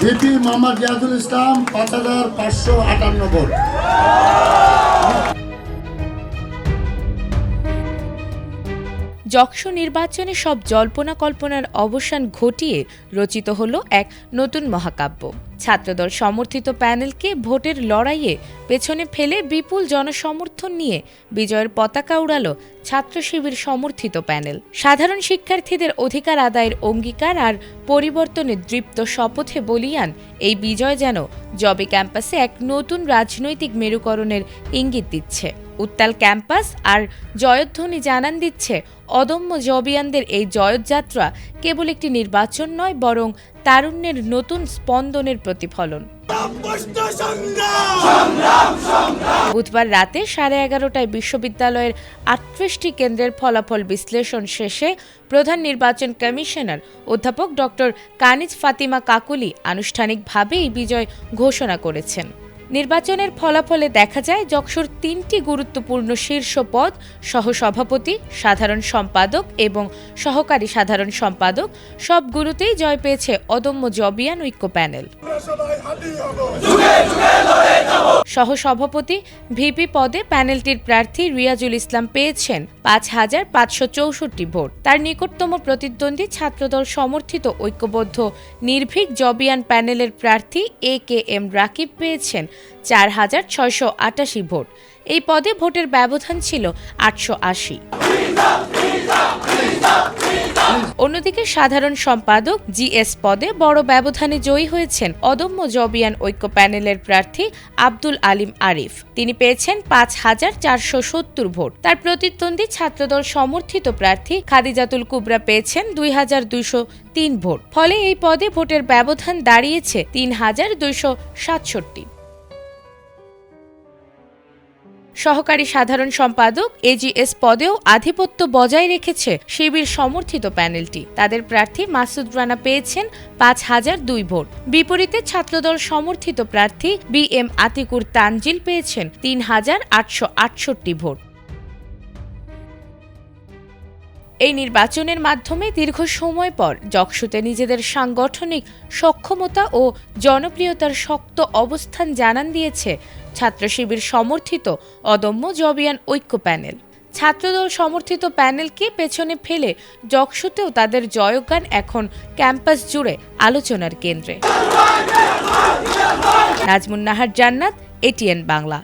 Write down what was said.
VP Mohammad Riazul ইসলাম ৫,৫৫৮ vote. যক্ষু নির্বাচনে সব জল্পনা কল্পনার অবসান ঘটিয়ে রচিত হলো এক নতুন মহাকাব্য। ছাত্রদল সমর্থিত প্যানেলকে ভোটের লড়াইয়ে পেছনে ফেলে বিপুল জনসমর্থন নিয়ে বিজয়ের পতাকা উড়ালো ছাত্র শিবির সমর্থিত প্যানেল। সাধারণ শিক্ষার্থীদের অধিকার আদায়ের অঙ্গীকার আর পরিবর্তনের দৃপ্ত শপথে বলীয়ান এই বিজয় যেন জবে ক্যাম্পাসে এক নতুন রাজনৈতিক মেরুকরণের ইঙ্গিত দিচ্ছে। উত্তাল ক্যাম্পাস আর জয়ধ্বনি জানান দিচ্ছে অদম্য জবিয়ানদের এই জয়যাত্রা কেবল একটি নির্বাচন নয়, বরং তারুণ্যের নতুন স্পন্দনের প্রতিফলন। বুধবার রাতে 11:30টায় বিশ্ববিদ্যালয়ের 38টি কেন্দ্রের ফলাফল বিশ্লেষণ শেষে প্রধান নির্বাচন কমিশনার অধ্যাপক ডক্টর কানিজ ফাতিমা কাকুলি আনুষ্ঠানিকভাবে এই বিজয় ঘোষণা করেছেন। নির্বাচনের ফলাফলে দেখা যায় যক্ষুর 3টি গুরুত্বপূর্ণ শীর্ষ পদ সহসভাপতি, সাধারণ সম্পাদক এবং সহকারী সাধারণ সম্পাদক সবগুলোতেই জয় পেয়েছে অদম্য জবিয়ান ঐক্য প্যানেল। সহসভাপতি ভিপি পদে প্যানেলটির প্রার্থী রিয়াজুল ইসলাম পেয়েছেন ৫,৫৬৪ ভোট। তার নিকটতম প্রতিদ্বন্দ্বী ছাত্রদল সমর্থিত ঐক্যবদ্ধ নির্ভীক জবিয়ান প্যানেলের প্রার্থী AKM রাকিব পেয়েছেন ৪,৬৮৮ ভোট। এই পদে ভোটের ব্যবধান ছিল ৮৮০। অন্যদিকে সাধারণ সম্পাদক GS পদে বড় ব্যবধানে জয়ী হয়েছেন অদম্য জবিয়ান ঐক্য প্যানেলের প্রার্থী আব্দুল আলিম আরিফ। তিনি পেয়েছেন ৫,৪৭০ ভোট। তার প্রতিদ্বন্দ্বী ছাত্রদল সমর্থিত প্রার্থী খাদিজাতুল কুবরা পেয়েছেন ২,২০৩ ভোট। ফলে এই পদে ভোটের ব্যবধান দাঁড়িয়েছে ৩,২৬৭। সহকারী সাধারণ সম্পাদক AGS পদেও আধিপত্য বজায় রেখেছে শিবির সমর্থিত প্যানেলটি। তাদের প্রার্থী মাসুদ রানা পেয়েছেন ৫,০০২ ভোট। বিপরীতে ছাত্রদল সমর্থিত প্রার্থী BM আতিকুর তানজিল পেয়েছেন ৩,৮৬৮ ভোট। এই নির্বাচনের মাধ্যমে দীর্ঘ সময় পর যক্ষুতে নিজেদের সাংগঠনিক সক্ষমতা ও জনপ্রিয়তার শক্ত অবস্থান জানান দিয়েছে ছাত্র শিবির সমর্থিত অদম্য জবিয়ান ঐক্য প্যানেল। ছাত্রদল সমর্থিত প্যানেলকে পেছনে ফেলে যক্ষুতেও তাদের জয়গান এখন ক্যাম্পাস জুড়ে আলোচনার কেন্দ্রে। নাজমুন নাহার জান্নাত, ATN বাংলা।